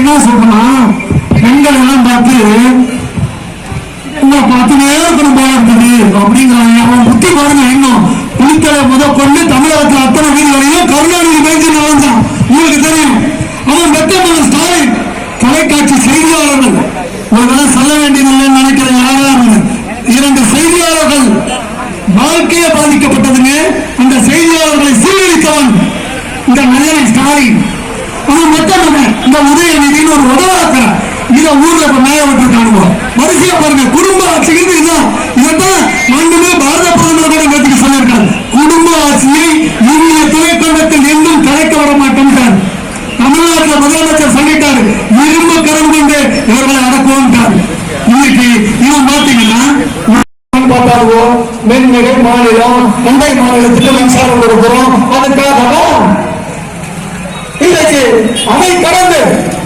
என்ன சொல்றான், பெண்கள் எல்லாம் பார்த்து பார்த்து நேரம் போல இருக்குது அப்படிங்கிறாங்க. அவன் புத்தி பாருங்க. இன்னும் புலித்தலை முதற்கொண்டு தமிழகத்தில் அத்தனை வீடுகளையும் கருணாநிதி பேசி நடந்தான். உங்களுக்கு தெரியும். அவன் பெற்ற ஸ்டாலின் தொலைக்காட்சி செய்தியாளர்கள் ஒரு சொல்ல வேண்டியதில்லைன்னு நினைக்கிற யாராவது 2 செய்தியாளர்கள் வாழ்க்கையை பாதிக்கப்பட்டதுங்க. அந்த செய்தியாளர்களை சீரழித்தவன் இந்த நல்ல ஸ்டாலின். அவன் மட்டும் இந்த உதயநிதினு ஒரு உதவாக்கிற இதை ஊர்ல இப்ப மேல விட்டுருக்கானுங்க. வரிசையா பாருங்க. குடும்ப ஆட்சிக்கு இதான். இதைத்தான் மண்ணுமே பாரத பிரதமர் கூட நேற்றுக்கு சொல்லியிருக்காரு. குடும்ப ஆட்சியை இந்திய துணைக்கண்டத்தில் எங்கும் கலைக்க வர மாட்டேன். தமிழ்நாட்டில் முதலமைச்சர் சொல்லிட்டாரு, இரும்பு கரம் கொண்டு இவர்களை அடக்குவோம். இன்னைக்கு இவன் பாத்தீங்கன்னா மென்மிகை மாநிலம் மும்பை மாநிலத்துக்கு மின்சாரம் கொடுக்கிறோம். அதுக்காகவும் இன்றைக்கு அதை கடந்து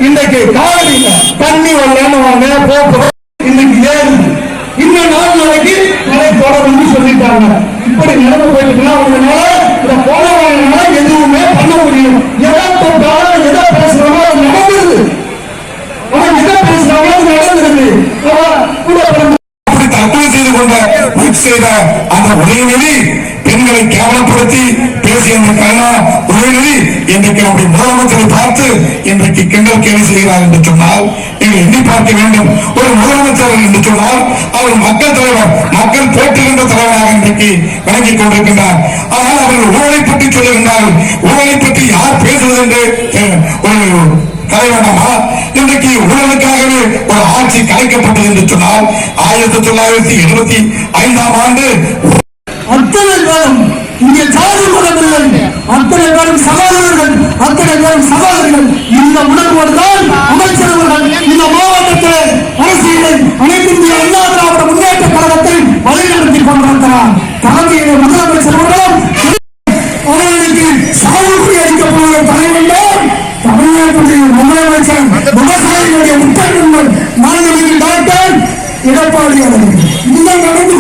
இன்றைக்கு காவிரியில தண்ணி வரலன்னு போக்குவரத்து இன்னைக்கு ஏறு. இன்னும் 4 நாளைக்கு மழை தொடர்ந்து சொல்லிட்டாங்க. இப்படி நடந்து போயிட்டுனா அவங்களால இந்த போனவங்களால எதுவுமே பண்ண முடியும். எதை தொட்டாலும் எதை பேசுறாங்களோ அது நடந்துருது. அவன் எதை பேசுறாங்களோ அது நடந்துருது. அப்படி தற்கொலை செய்து கொண்ட செய்த அந்த உதயநிதி பெண்களை கேவலப்படுத்தி பேசிய அந்த கருணா உதயநிதி இன்றைக்கு நம்முடைய முதலமைச்சரை பார்த்து இன்றைக்கு கிண்டல் கேலி செய்கிறார் என்று சொன்னால் நீங்கள் எண்ணி பார்க்க வேண்டும். ஒரு முதலமைச்சர் என்று சொன்னால் அவர் மக்கள் தலைவர், மக்கள் போட்டுகின்ற தலைவராக இன்றைக்கு விளங்கிக் கொண்டிருக்கின்றார். ஆனால் அவர்கள் ஊழலை பற்றி சொல்லுகின்றார்கள். ஊழலை பற்றி யார் பேசுவது என்று ஒரு கலை வேண்டாமா? இன்றைக்கு ஊழலுக்காகவே ஒரு ஆட்சி கலைக்கப்பட்டது என்று சொன்னால் 1975ஆம் ஆண்டு அத்தனை பேரும் இங்கே ஜாதி மதமில்லை, அத்தனை பேரும் சகோதரர்கள், அத்தனை பேரும் சகோதரர்கள். இந்த உணர்வோடு தான் அமைச்சர்கள் இந்த மாவட்டத்தில் அரசியலை அனைத்து இந்திய அண்ணா திராவிட முன்னேற்ற கழகத்தை வழிநடத்தி கொண்டிருக்கிறார். தலைமையிலே முதலமைச்சர் அவர்களுக்கு சாகுபடி அளிக்கப்படுகிற தலைவன் தமிழ்நாட்டுடைய முதலமைச்சர், விவசாயிகளுடைய முத்தமிழ் மாநில டாக்டர் எடப்பாடி அவர்கள். இந்த நடந்து